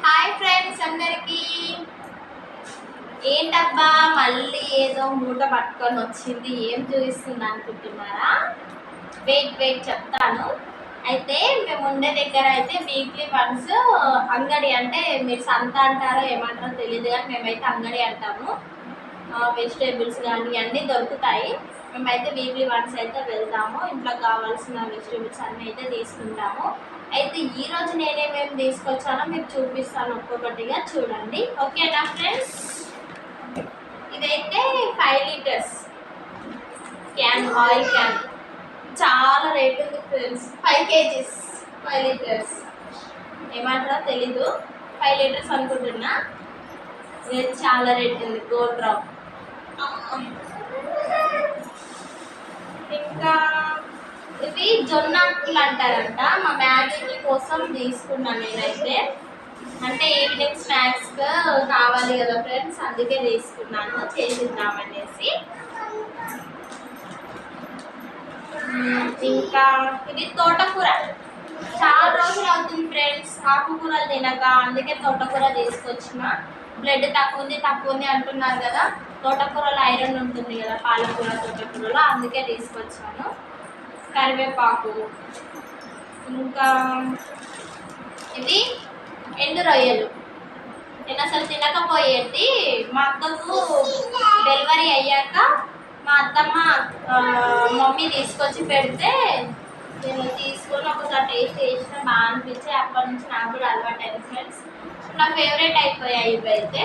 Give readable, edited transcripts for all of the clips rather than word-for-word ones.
Hi friends అందరికి. ఏంటబ్బా మళ్ళీ ఏదో మూట పట్టుకొని వచ్చింది, ఏం చూపిస్తుంది అనుకుంటున్నారా? వెయిట్ చెప్తాను. అయితే మేము ఉండే దగ్గర అయితే వీక్లీ వన్స్ అంగడి, అంటే మీరు సంత అంటారో ఏమంటారో తెలియదు కానీ మేమైతే అంగడి అంటాము. వెజిటేబుల్స్ కానీ అన్నీ దొరుకుతాయి. మేమైతే వీక్లీ వన్స్ అయితే వెళ్తాము, ఇంట్లో కావాల్సిన వెజిటేబుల్స్ అన్నీ అయితే తీసుకుంటాము. అయితే ఈరోజు నేనేమేమి తీసుకొచ్చానో మీకు చూపిస్తాను, ఒక్కొక్కటిగా చూడండి. ఓకేనా ఫ్రెండ్స్? ఇదైతే 5 లీటర్స్ క్యాన్, ఆయిల్ క్యాన్. చాలా రేట్ ఉంది ఫ్రెండ్స్. 5 kgs 5 లీటర్స్ ఏమంటారో తెలీదు, 5 లీటర్స్ అనుకుంటున్నా. ఇది చాలా రేట్ ఉంది. Gold drop. ఇంకా ఇవి జొన్న అట్లు అంటారంట. మా మ్యాగీ కోసం తీసుకున్నాను నేనైతే, అంటే ఈవినింగ్ స్నాక్స్ కావాలి కదా ఫ్రెండ్స్, అందుకే తీసుకున్నాను, చేసిద్దామనేసి. ఇంకా ఇది తోటకూర. చాలా రోజులు అవుతుంది ఫ్రెండ్స్ ఆకుకూరలు తినక, అందుకే తోటకూర తీసుకొచ్చిన. బ్లడ్ తక్కువ ఉంది అంటున్నారు కదా, తోటకూరలో ఐరన్ ఉంటుంది కదా, పాలకూర తోటకూరలో, అందుకే తీసుకొచ్చాను. కరివేపాకు, ఇంకా ఇవి ఎండు రొయ్యలు. నేను అసలు తినకపోయేది, మా అక్కకు డెలివరీ అయ్యాక మా అత్తమ్మ మమ్మీ తీసుకొచ్చి పెడితే నేను తీసుకొని ఒకసారి టేస్ట్ చేసిన, బాగా అనిపించి అప్పటి నుంచి నాకు కూడా అలవాటు అయింది ఫ్రెండ్స్. నా ఫేవరెట్ అయిపోయాయి ఇవి అయితే.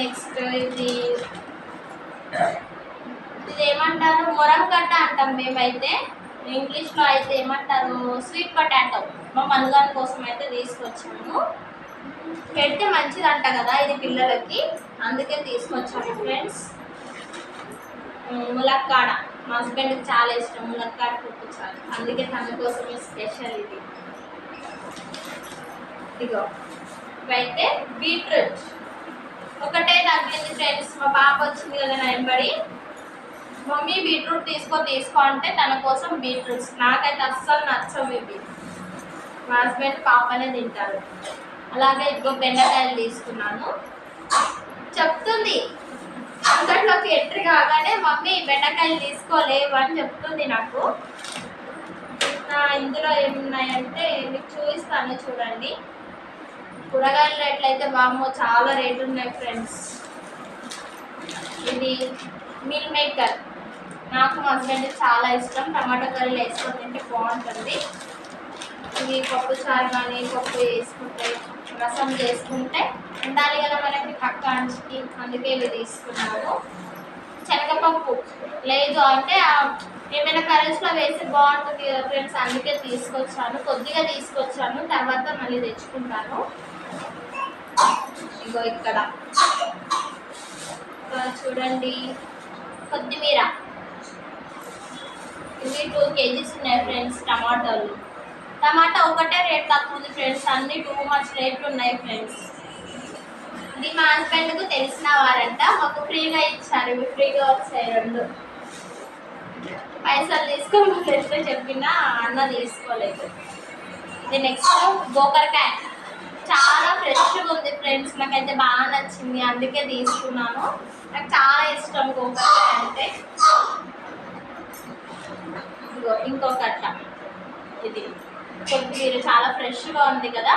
నెక్స్ట్ ఇది ఏమంటారు, మొరంగడ్డ అంటాం మేమైతే, ఇంగ్లీష్లో అయితే ఏమంటారు, స్వీట్ పొటాటో. మా మనుగాని కోసం అయితే తీసుకొచ్చాము. పెడితే మంచిదంట కదా ఇది పిల్లలకి, అందుకే తీసుకొచ్చాము ఫ్రెండ్స్. ములక్కాడ, మా హస్బెండ్కి చాలా ఇష్టం ములక్కాడ పప్పు, చాలా, అందుకే తన కోసమే స్పెషల్ ఇది. ఇదిగో ఇవైతే బీట్రూట్. ఒకటే తగ్గింది ఫ్రెండ్స్, మా పాప వచ్చింది కదా నయంబడి, మమ్మీ బీట్రూట్ తీసుకో అంటే తన కోసం బీట్రూట్స్. నాకైతే అస్సలు నచ్చవు ఇవి, మా హస్బెండ్ పాపనే తింటారు. అలాగే ఇదిగో బెండకాయలు తీసుకున్నాను. చెప్తుంది అంగట్లోకి ఎంట్రీ కాగానే, మమ్మీ బెండకాయలు తీసుకోలేవు అని చెప్తుంది నాకు. ఇందులో ఏమున్నాయంటే మీకు చూపిస్తాను చూడండి. కూరగాయల రేట్లు అయితే బామ్మో చాలా రేట్లు ఉన్నాయి ఫ్రెండ్స్. ఇది మిల్ మేకర్, నాకు మా హస్బెండ్కి చాలా ఇష్టం, టమాటో కర్రీలో వేసుకొని తింటే బాగుంటుంది. ఇవి పప్పు చారు కానీ పప్పు వేసుకుంటే, రసం చేసుకుంటే ఉండాలి కదా మనకి పక్క అంచుకి, అందుకే ఇవి తీసుకున్నాను. శనగపప్పు లేదు అంటే ఏమైనా కర్రీస్లో వేసి బాగుంటుంది కదా ఫ్రెండ్స్, అందుకే తీసుకొచ్చాను. కొద్దిగా తీసుకొచ్చాను, తర్వాత మళ్ళీ తెచ్చుకుంటాను. ఇగో ఇక్కడ చూడండి, కొత్తిమీర. ఇవి 2 kgs ఉన్నాయి ఫ్రెండ్స్. టమాటా ఒకటే రేట్ తక్కువ ఉంది ఫ్రెండ్స్, అన్ని టూ మచ్ రేట్లు ఉన్నాయి ఫ్రెండ్స్. ఇది మా హస్బెండ్కు తెలిసిన వారంట, మాకు ఫ్రీగా ఇచ్చారు. ఇవి ఫ్రీగా వచ్చాయి 2. పైసలు తీసుకోకపోతే చెప్పిన అన్న తీసుకోలేదు. ఇది నెక్స్ట్ గోకరకాయ, చాలా ఫ్రెష్గా ఉంది ఫ్రెండ్స్, నాకైతే బాగా నచ్చింది, అందుకే తీసుకున్నాను. నాకు చాలా ఇష్టం గోకరకాయ అంటే. ఇదిగో ఇంకొకట, ఇది కొత్తిమీర చాలా ఫ్రెష్గా ఉంది కదా,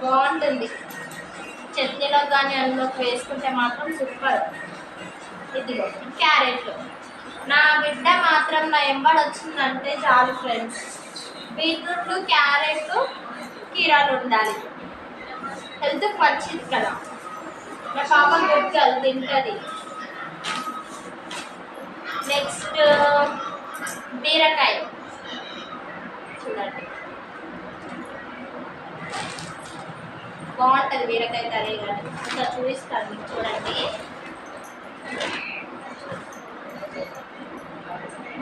బాగుంటుంది. చట్నీలో కానీ అందులోకి వేసుకుంటే మాత్రం సూపర్. ఇదిగో క్యారెట్లు. నా బిడ్డ మాత్రం నా ఎంబడి వచ్చిందంటే చాలు ఫ్రెండ్స్, బీట్రూట్లు క్యారెట్లు కీరాలు ఉండాలి, హెల్త్కి మంచిది కదా. నా పాప గుడ్డలు తింటుంది. నెక్స్ట్ బీరకాయ చూడండి, బాగుంటుంది బీరకాయ కర్రీ కానీ. ఇంకా చూపిస్తాను మీకు చూడండి.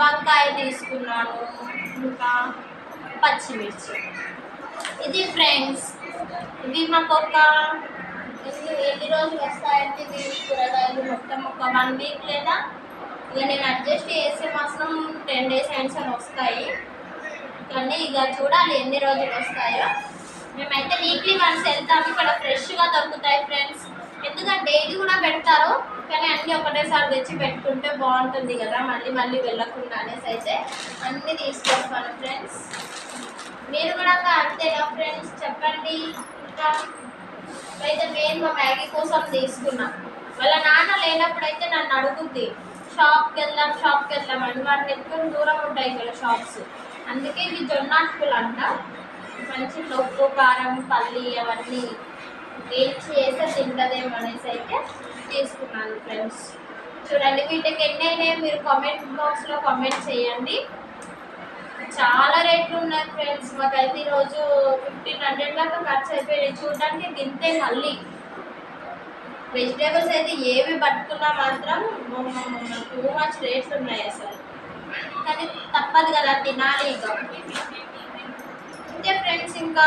వంకాయ తీసుకున్నాను, ఇంకా పచ్చిమిర్చి. ఇది ఫ్రెండ్స్, ఇవి మాకు ఒక ఎన్ని రోజులు వస్తాయంటే ఇవి కూరగాయలు మొత్తం ఒక 1 వీక్, లేదా ఇక నేను అడ్జస్ట్ చేసే మాత్రం 10 days అయినా వస్తాయి. కానీ ఇక చూడాలి ఎన్ని రోజులు వస్తాయో. మేమైతే వీక్లీ వన్స్ వెళ్తాము. ఇక్కడ ఫ్రెష్గా దొరుకుతాయి ఫ్రెండ్స్. ఎందుకంటే డైలీ కూడా పెడతారు, కానీ అన్నీ ఒకటేసారి తెచ్చి పెట్టుకుంటే బాగుంటుంది కదా, మళ్ళీ మళ్ళీ వెళ్ళకుండా అనేసి అయితే అన్నీ తీసుకొస్తాను ఫ్రెండ్స్. మీరు కూడా అంతేనా ఫ్రెండ్స్? చెప్పండి. ఇంకా అయితే నేను మా మ్యాగీ కోసం తీసుకున్నా. వాళ్ళ నాన్న లేనప్పుడు అయితే నన్ను అడుగుద్ది, షాప్కి వెళ్దాం అని. వాటిని ఎత్తుకొని దూరం ఉంటాయి కదా షాప్స్. అందుకే ఇవి జొన్నాకులు అంట. మంచి ఉప్పు కారం పల్లి అవన్నీ వేయించి వేస్తే తింటదేమో అనేసి అయితే తీసుకున్నాను ఫ్రెండ్స్. చూడండి వీటికి ఎన్ని అయినాయి మీరు కామెంట్ బాక్స్లో కామెంట్ చేయండి. చాలా రేట్లు ఉన్నాయి ఫ్రెండ్స్. మాకైతే ఈరోజు 1500 దాకా ఖర్చు అయిపోయాయి. చూడడానికి తింటే మళ్ళీ వెజిటేబుల్స్ అయితే ఏవి పట్టుకున్నా మాత్రం టూ మచ్ రేట్లు ఉన్నాయి అసలు. కానీ తప్పదు కదా, తినాలి ఇక. అంతే ఫ్రెండ్స్. ఇంకా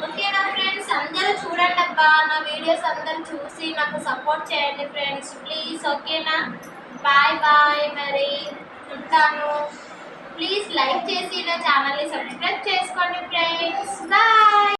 ఓకేనా ఫ్రెండ్స్? అందరూ చూడండి అబ్బా, నా వీడియోస్ అందరూ చూసి నాకు సపోర్ట్ చేయండి ఫ్రెండ్స్ ప్లీజ్. ఓకేనా? బాయ్ బాయ్, మరి ఉంటాను. ప్లీజ్ లైక్ చేసి నా ఛానల్ని సబ్స్క్రైబ్ చేసుకోండి ఫ్రెండ్స్. బాయ్.